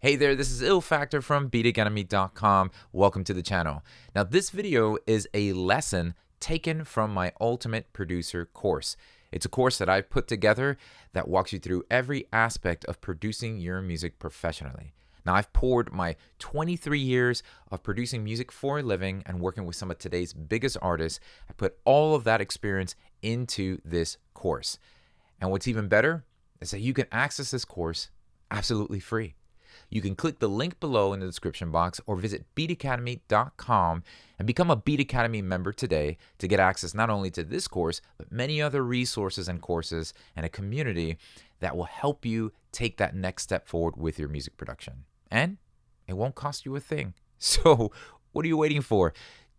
Hey there, this is Ill Factor from beatacademy.com. Welcome to the channel. Now, this video is a lesson taken from my Ultimate Producer course. It's a course that I've put together that walks you through every aspect of producing your music professionally. Now, I've poured my 23 years of producing music for a living and working with some of today's biggest artists. I put all of that experience into this course. And what's even better is that you can access this course absolutely free. You can click the link below in the description box or visit beatacademy.com and become a Beat Academy member today to get access not only to this course, but many other resources and courses and a community that will help you take that next step forward with your music production. And it won't cost you a thing. So what are you waiting for?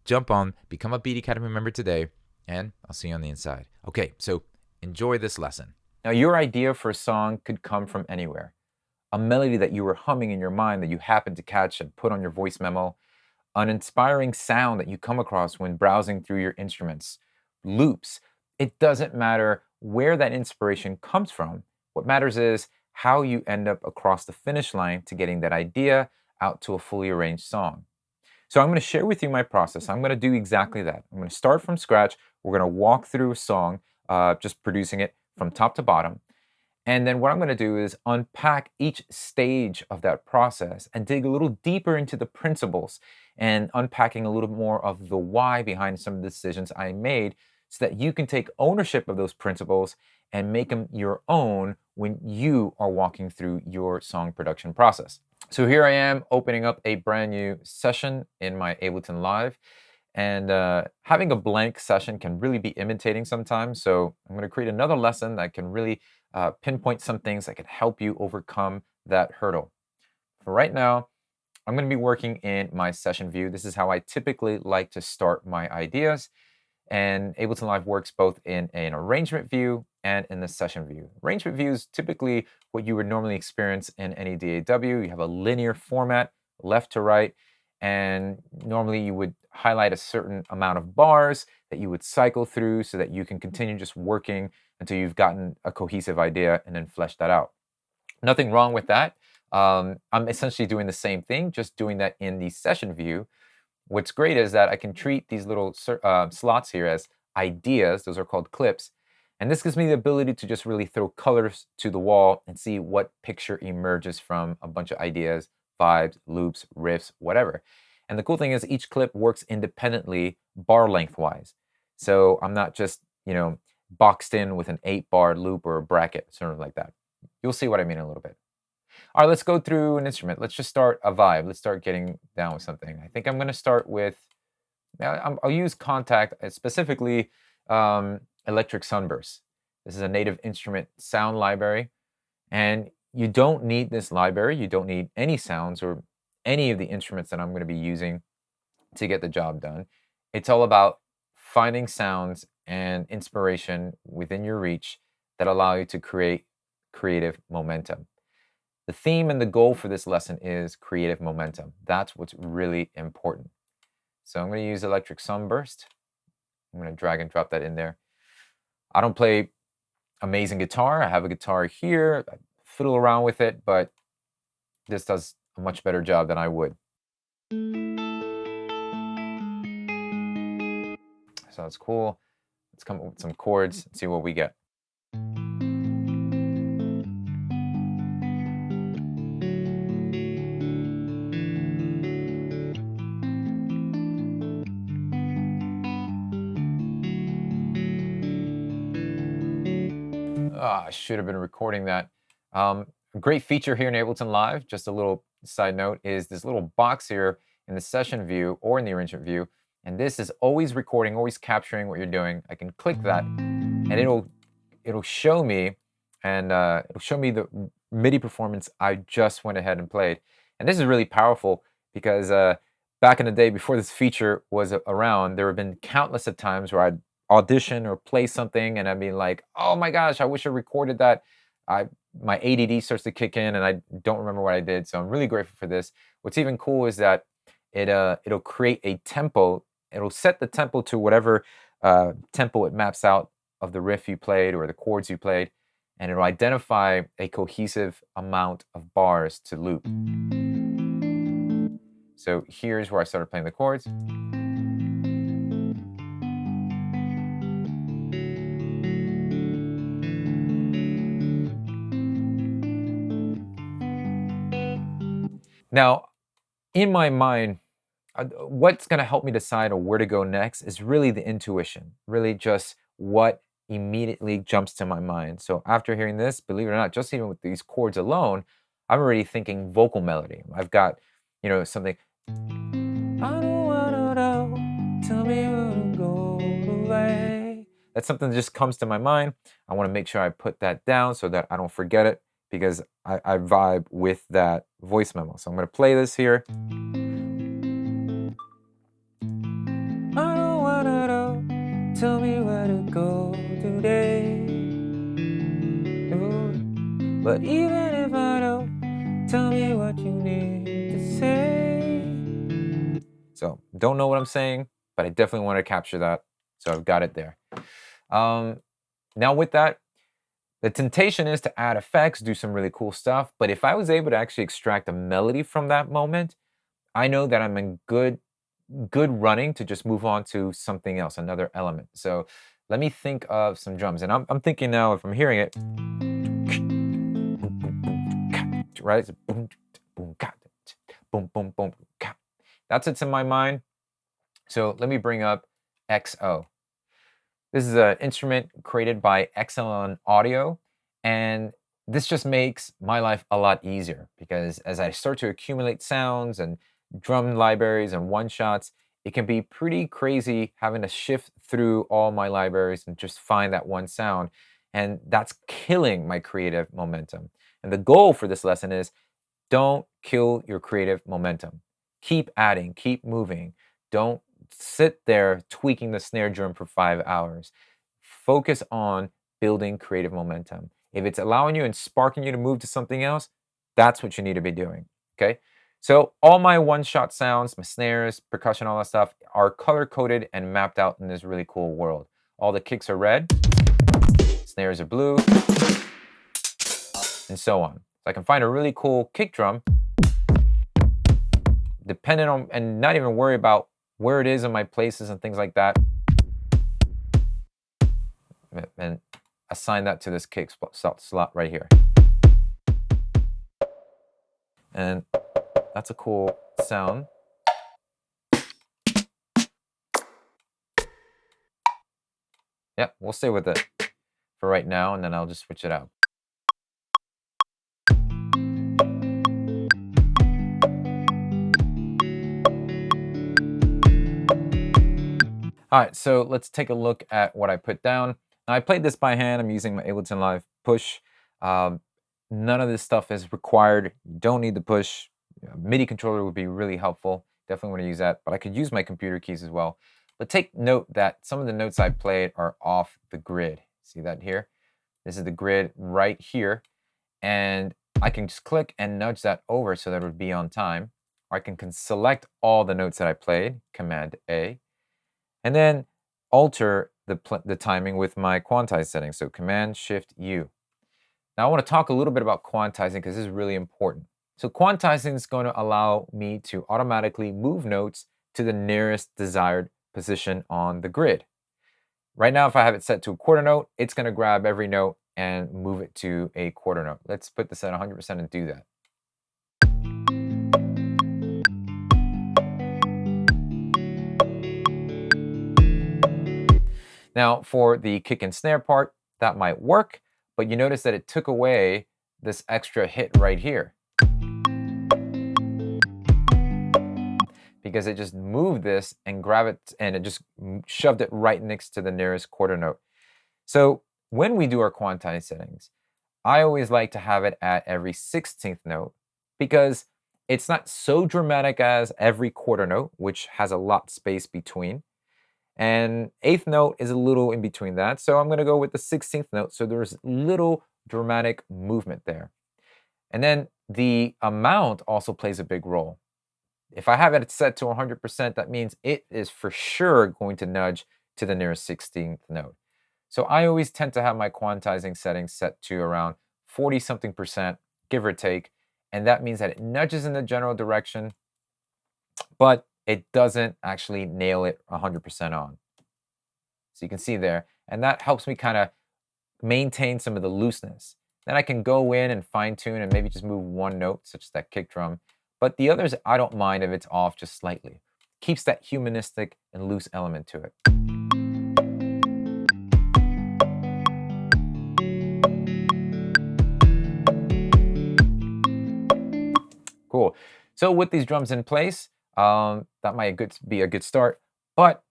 Jump on, become a Beat Academy member today, and I'll see you on the inside. Okay, so enjoy this lesson. Now, your idea for a song could come from anywhere. A melody that you were humming in your mind that you happened to catch and put on your voice memo, an inspiring sound that you come across when browsing through your instruments, loops. It doesn't matter where that inspiration comes from. What matters is how you end up across the finish line to getting that idea out to a fully arranged song. So I'm going to share with you my process. I'm going to do exactly that. I'm going to start from scratch. We're going to walk through a song, just producing it from top to bottom. And then what I'm going to do is unpack each stage of that process and dig a little deeper into the principles and unpacking a little more of the why behind some of the decisions I made so that you can take ownership of those principles and make them your own when you are walking through your song production process. So here I am opening up a brand new session in my Ableton Live. And having a blank session can really be imitating sometimes. So I'm going to create another lesson that can really pinpoint some things that can help you overcome that hurdle. For right now, I'm going to be working in my session view. This is how I typically like to start my ideas. And Ableton Live works both in an arrangement view and in the session view. Arrangement view is typically what you would normally experience in any DAW. You have a linear format, left to right, and normally you would highlight a certain amount of bars that you would cycle through so that you can continue just working until you've gotten a cohesive idea and then flesh that out. Nothing wrong with that. I'm essentially doing the same thing, just doing that in the session view. What's great is that I can treat these little slots here as ideas. Those are called clips. And this gives me the ability to just really throw colors to the wall and see what picture emerges from a bunch of ideas, vibes, loops, riffs, whatever. And the cool thing is each clip works independently bar length wise. So I'm not just, boxed in with an 8-bar loop or a bracket, something like that. You'll see what I mean in a little bit. All right, let's go through an instrument. Let's just start a vibe. Let's start getting down with something. I think I'm going to start with, I'll use Contact, specifically Electric Sunburst. This is a native instrument sound library. And you don't need this library. You don't need any sounds or any of the instruments that I'm going to be using to get the job done. It's all about finding sounds and inspiration within your reach that allow you to create creative momentum. The theme and the goal for this lesson is creative momentum. That's what's really important. So I'm going to use Electric Sunburst. I'm going to drag and drop that in there. I don't play amazing guitar. I have a guitar here. I fiddle around with it, but this does a much better job than I would. So that's cool. Let's come up with some chords and see what we get. I should have been recording that. A great feature here in Ableton Live, just a little side note, is this little box here in the session view or in the arrangement view. And this is always recording, always capturing what you're doing. I can click that and it'll show me, and it'll show me the MIDI performance I just went ahead and played. And this is really powerful because back in the day before this feature was around, there have been countless of times where I'd audition or play something and I'd be like, oh my gosh, I wish I recorded that. My ADD starts to kick in and I don't remember what I did. So I'm really grateful for this. What's even cool is that it'll create a tempo. It'll set the tempo to whatever tempo it maps out of the riff you played or the chords you played. and it'll identify a cohesive amount of bars to loop. So here's where I started playing the chords. Now, in my mind, what's going to help me decide on where to go next is really the intuition, really just what immediately jumps to my mind. So after hearing this, believe it or not, just even with these chords alone, I'm already thinking vocal melody. I've got, something. I don't wanna know, tell me where to go away. That's something that just comes to my mind. I want to make sure I put that down so that I don't forget it, because I vibe with that voice memo. So I'm going to play this here. I don't wanna know, tell me where to go today. Ooh. But even if I don't, tell me what you need to say. So, don't know what I'm saying, but I definitely want to capture that. So I've got it there. Now with that, the temptation is to add effects, do some really cool stuff. But if I was able to actually extract a melody from that moment, I know that I'm in good running to just move on to something else, another element. So let me think of some drums. And I'm thinking now, if I'm hearing it, right? It's boom, boom, boom, boom, boom. That's what's in my mind. So let me bring up XO. This is an instrument created by Excellent Audio, and this just makes my life a lot easier, because as I start to accumulate sounds and drum libraries and one-shots, it can be pretty crazy having to shift through all my libraries and just find that one sound, and that's killing my creative momentum. And the goal for this lesson is, don't kill your creative momentum. Keep adding, keep moving. Don't sit there tweaking the snare drum for 5 hours. Focus on building creative momentum. If it's allowing you and sparking you to move to something else, that's what you need to be doing, okay? So all my one-shot sounds, my snares, percussion, all that stuff are color-coded and mapped out in this really cool world. All the kicks are red, snares are blue, and so on. So I can find a really cool kick drum, depending on, and not even worry about where it is in my places and things like that, and assign that to this kick slot right here. And that's a cool sound. Yeah, we'll stay with it for right now, and then I'll just switch it out. All right, so let's take a look at what I put down. Now, I played this by hand. I'm using my Ableton Live push. None of this stuff is required. You don't need the push. MIDI controller would be really helpful. Definitely want to use that, but I could use my computer keys as well. But take note that some of the notes I played are off the grid. See that here? This is the grid right here. And I can just click and nudge that over so that it would be on time. Or I can select all the notes that I played, Command A, and then alter the timing with my quantize setting. So Command Shift U. Now I want to talk a little bit about quantizing, because this is really important. So quantizing is going to allow me to automatically move notes to the nearest desired position on the grid. Right now, if I have it set to a quarter note, it's going to grab every note and move it to a quarter note. Let's put this at 100% and do that. Now, for the kick and snare part, that might work, but you notice that it took away this extra hit right here, because it just moved this and grabbed it, and it just shoved it right next to the nearest quarter note. So when we do our quantize settings, I always like to have it at every 16th note, because it's not so dramatic as every quarter note, which has a lot space between. And 8th note is a little in between that. So I'm going to go with the 16th note. So there's little dramatic movement there. And then the amount also plays a big role. If I have it set to 100%, that means it is for sure going to nudge to the nearest 16th note. So I always tend to have my quantizing settings set to around 40 something percent, give or take. And that means that it nudges in the general direction, but it doesn't actually nail it 100% on. So you can see there, and that helps me kind of maintain some of the looseness. Then I can go in and fine tune and maybe just move one note, such as that kick drum. But the others, I don't mind if it's off just slightly. Keeps that humanistic and loose element to it. Cool. So with these drums in place, that might be a good start. But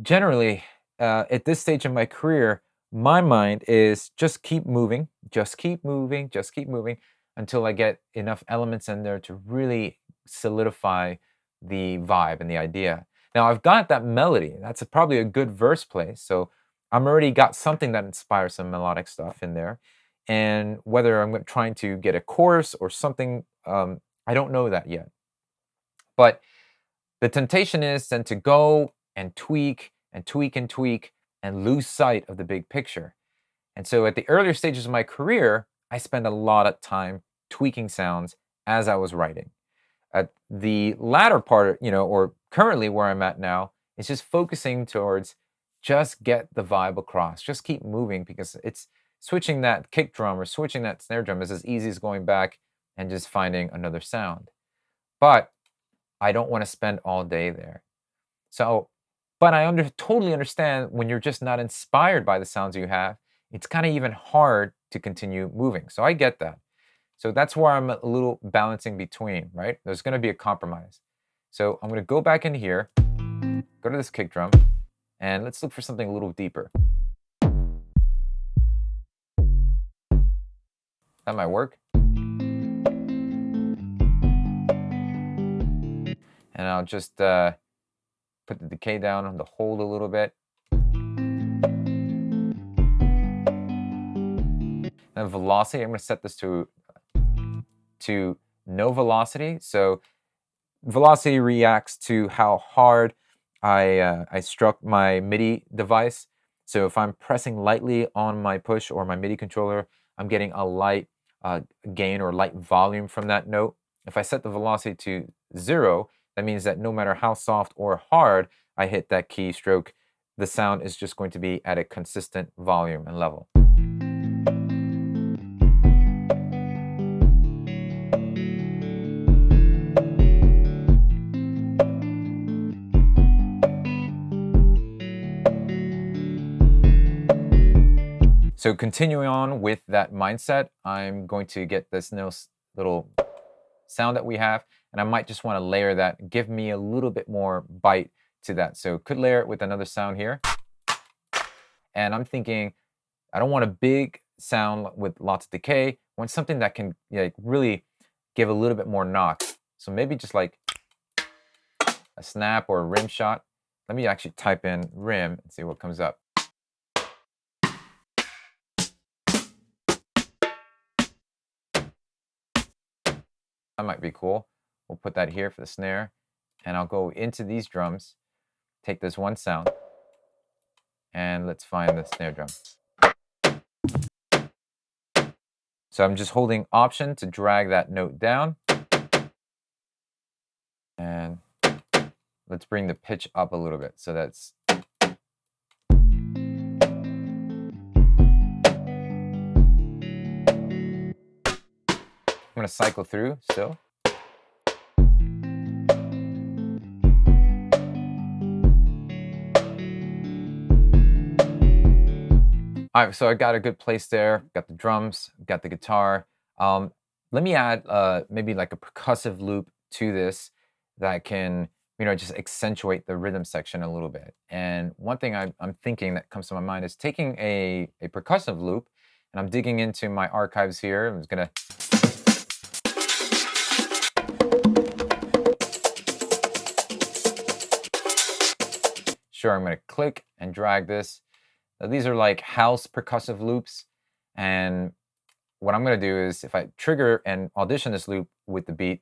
generally, at this stage in my career, my mind is just keep moving, just keep moving, just keep moving until I get enough elements in there to really solidify the vibe and the idea. Now I've got that melody. That's probably a good verse place. So I'm already got something that inspires some melodic stuff in there. And whether I'm trying to get a chorus or something, I don't know that yet. But the temptation is then to go and tweak and tweak and tweak and lose sight of the big picture. And so at the earlier stages of my career, I spent a lot of time tweaking sounds as I was writing. At the latter part, or currently where I'm at now, is just focusing towards just get the vibe across, just keep moving, because it's switching that kick drum or switching that snare drum is as easy as going back and just finding another sound. But I don't want to spend all day there. So, but I totally understand when you're just not inspired by the sounds you have, it's kind of even hard to continue moving. So I get that. So that's where I'm a little balancing between, right? There's going to be a compromise. So I'm going to go back in here, go to this kick drum, and let's look for something a little deeper. That might work. And I'll just put the decay down on the hold a little bit. And velocity, I'm going to set this to no velocity. So velocity reacts to how hard I struck my MIDI device. So if I'm pressing lightly on my push or my MIDI controller, I'm getting a light gain or light volume from that note. If I set the velocity to 0, that means that no matter how soft or hard I hit that keystroke, the sound is just going to be at a consistent volume and level. So continuing on with that mindset, I'm going to get this little sound that we have, and I might just want to layer that, give me a little bit more bite to that. So could layer it with another sound here. And I'm thinking, I don't want a big sound with lots of decay. I want something that can really give a little bit more knock. So maybe just like a snap or a rim shot. Let me actually type in rim and see what comes up. That might be cool. We'll put that here for the snare, and I'll go into these drums, take this one sound, and let's find the snare drum. So I'm just holding Option to drag that note down, and let's bring the pitch up a little bit. So that's I'm going to cycle through still. All right, so I got a good place there. Got the drums, got the guitar. Let me add maybe like a percussive loop to this that can, just accentuate the rhythm section a little bit. And one thing I'm thinking that comes to my mind is taking a percussive loop, and I'm digging into my archives here. I'm just gonna I'm going to click and drag this. Now, these are like house percussive loops. And what I'm going to do is if I trigger and audition this loop with the beat,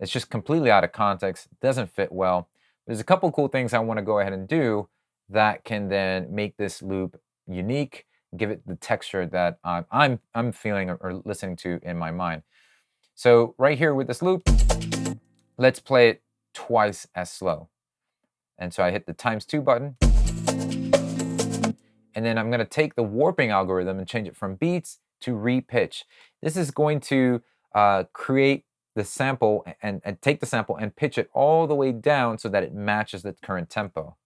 it's just completely out of context, doesn't fit well. there's a couple cool things I want to go ahead and do that can then make this loop unique, give it the texture that I'm feeling or listening to in my mind. So right here with this loop, let's play it twice as slow. And so I hit the ×2 button. And then I'm going to take the warping algorithm and change it from beats to repitch. This is going to create the sample and take the sample and pitch it all the way down so that it matches the current tempo.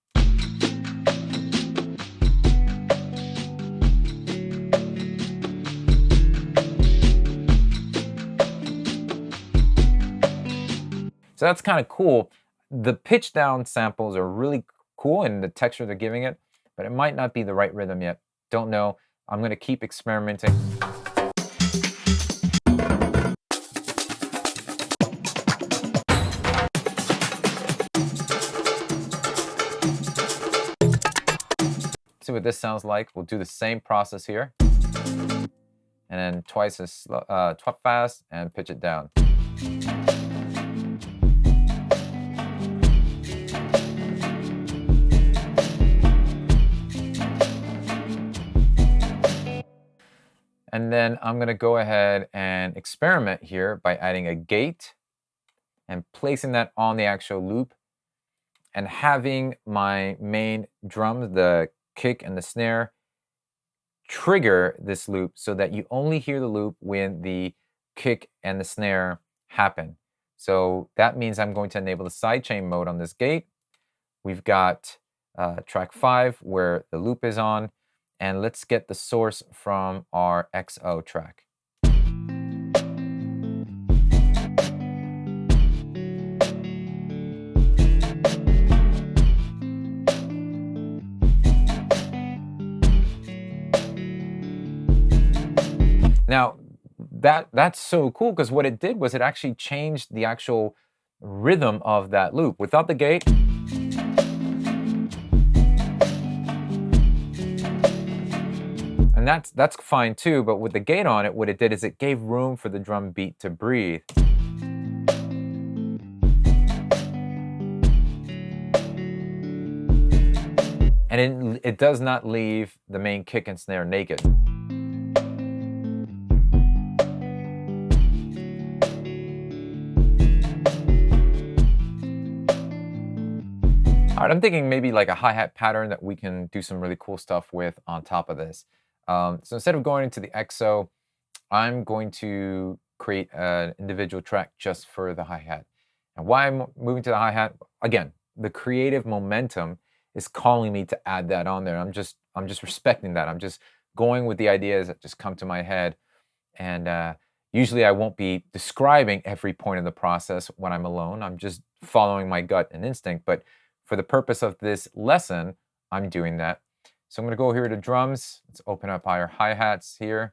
So that's kind of cool. The pitch down samples are really cool in the texture they're giving it, but it might not be the right rhythm yet. Don't know. I'm going to keep experimenting. See what this sounds like. We'll do the same process here. And then twice as slow, fast, and pitch it down. And then I'm going to go ahead and experiment here by adding a gate and placing that on the actual loop and having my main drums, the kick and the snare, trigger this loop so that you only hear the loop when the kick and the snare happen. So that means I'm going to enable the sidechain mode on this gate. We've got track 5 where the loop is on. And let's get the source from our XO track. Now, that's so cool because what it did was it actually changed the actual rhythm of that loop. Without the gate, and that's fine too, but with the gate on it, what it did is it gave room for the drum beat to breathe. And it does not leave the main kick and snare naked. All right, I'm thinking maybe like a hi-hat pattern that we can do some really cool stuff with on top of this. So instead of going into the XO, I'm going to create an individual track just for the hi-hat. And why I'm moving to the hi-hat, again, the creative momentum is calling me to add that on there. I'm just respecting that. I'm just going with the ideas that just come to my head. And usually I won't be describing every point of the process when I'm alone. I'm just following my gut and instinct. But for the purpose of this lesson, I'm doing that. So I'm going to go here to drums. Let's open up our hi-hats here.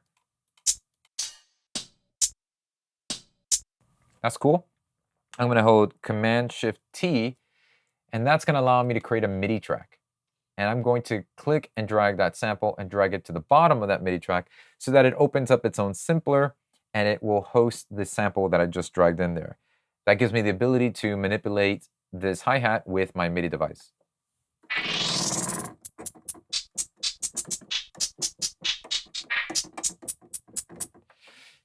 That's cool. I'm going to hold Command-Shift-T, and that's going to allow me to create a MIDI track. And I'm going to click and drag that sample and drag it to the bottom of that MIDI track so that it opens up its own sampler and it will host the sample that I just dragged in there. That gives me the ability to manipulate this hi-hat with my MIDI device.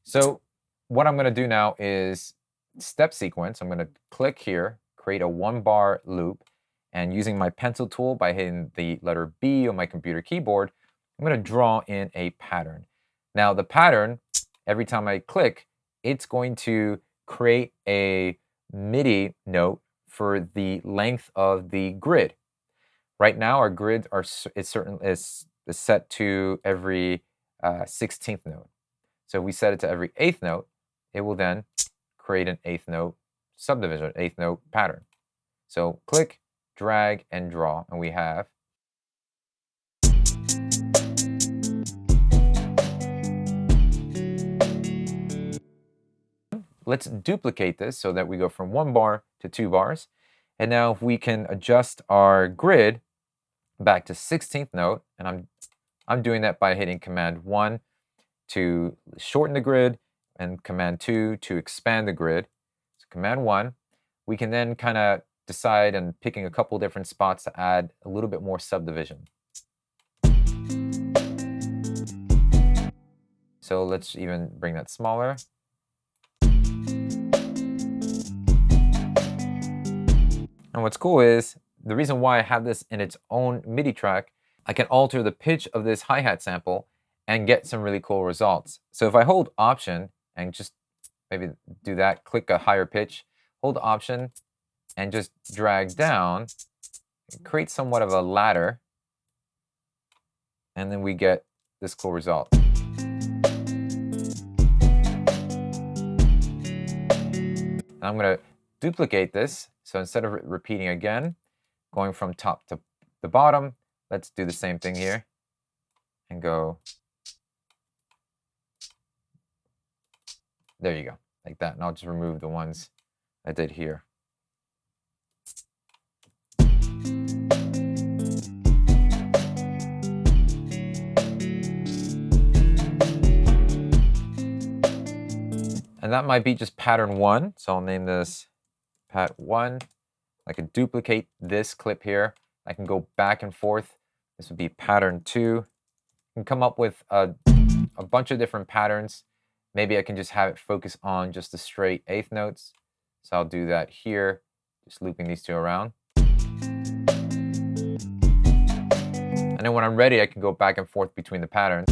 So what I'm going to do now is step sequence. I'm going to click here, create a 1-bar loop, and using my pencil tool by hitting the letter B on my computer keyboard, I'm going to draw in a pattern. Now the pattern, every time I click, it's going to create a MIDI note for the length of the grid. Right now our grid is set to every 16th note. So if we set it to every 8th note, it will then create an 8th note subdivision, 8th note pattern. So click, drag, and draw, and we have let's duplicate this so that we go from 1 bar to 2 bars. And now if we can adjust our grid back to 16th note, and I'm doing that by hitting Command 1 to shorten the grid and Command 2 to expand the grid. So Command 1, we can then kind of decide on picking a couple different spots to add a little bit more subdivision. So let's even bring that smaller. And what's cool is, the reason why I have this in its own MIDI track, I can alter the pitch of this hi-hat sample and get some really cool results. So if I hold Option and just maybe do that, click a higher pitch, hold Option and just drag down, create somewhat of a ladder, and then we get this cool result. I'm going to duplicate this. So instead of repeating again, going from top to the bottom, let's do the same thing here and go. There you go, like that. And I'll just remove the ones I did here. And that might be just pattern 1. So I'll name this Pat 1. I could duplicate this clip here. I can go back and forth. This would be pattern 2. I can come up with a bunch of different patterns. Maybe I can just have it focus on just the straight 8th notes. So I'll do that here, just looping these two around. And then when I'm ready, I can go back and forth between the patterns.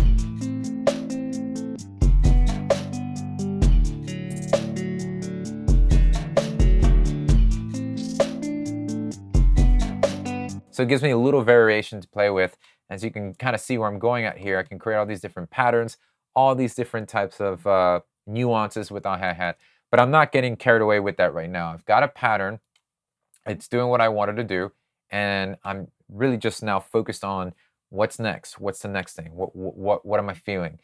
So it gives me a little variation to play with. As you can kind of see where I'm going at here, I can create all these different patterns, all these different types of nuances with the hi-hat. But I'm not getting carried away with that right now. I've got a pattern. It's doing what I wanted to do. And I'm really just now focused on what's next. What's the next thing? What am I feeling?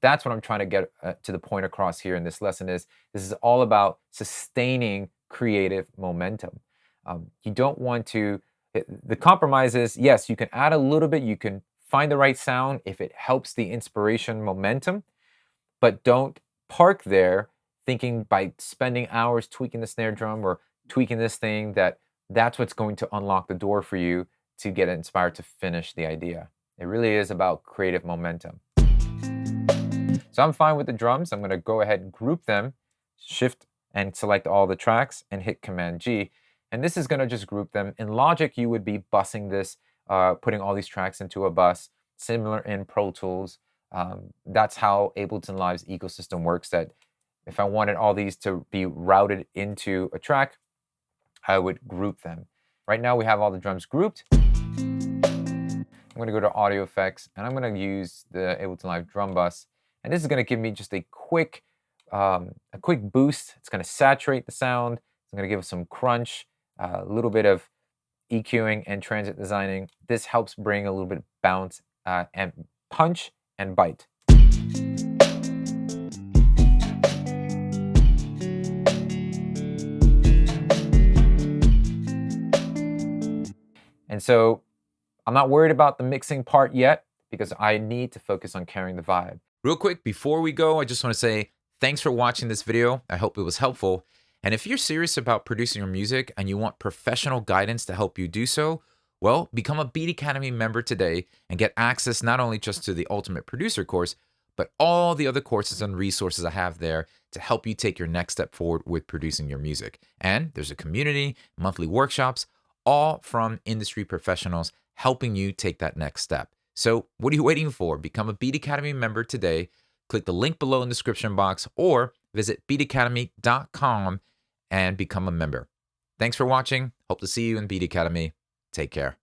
That's what I'm trying to get to the point across here in this lesson is this is all about sustaining creative momentum. You don't want to... The compromise is, yes, you can add a little bit, you can find the right sound if it helps the inspiration momentum, but don't park there thinking by spending hours tweaking the snare drum or tweaking this thing that's what's going to unlock the door for you to get inspired to finish the idea. It really is about creative momentum. So I'm fine with the drums. I'm going to go ahead and group them, shift and select all the tracks and hit Command G. And this is going to just group them. In Logic, you would be bussing this, putting all these tracks into a bus, similar in Pro Tools. That's how Ableton Live's ecosystem works, that if I wanted all these to be routed into a track, I would group them. Right now, we have all the drums grouped. I'm going to go to Audio Effects, and I'm going to use the Ableton Live drum bus. And this is going to give me just a quick boost. It's going to saturate the sound. It's going to give us some crunch. A little bit of EQing and transit designing. This helps bring a little bit of bounce and punch and bite. And so I'm not worried about the mixing part yet because I need to focus on carrying the vibe. Real quick, before we go, I just want to say thanks for watching this video. I hope it was helpful. And if you're serious about producing your music and you want professional guidance to help you do so, well, become a Beat Academy member today and get access not only just to the Ultimate Producer course, but all the other courses and resources I have there to help you take your next step forward with producing your music. And there's a community, monthly workshops, all from industry professionals helping you take that next step. So what are you waiting for? Become a Beat Academy member today. Click the link below in the description box or visit beatacademy.com and become a member. Thanks for watching. Hope to see you in Beat Academy. Take care.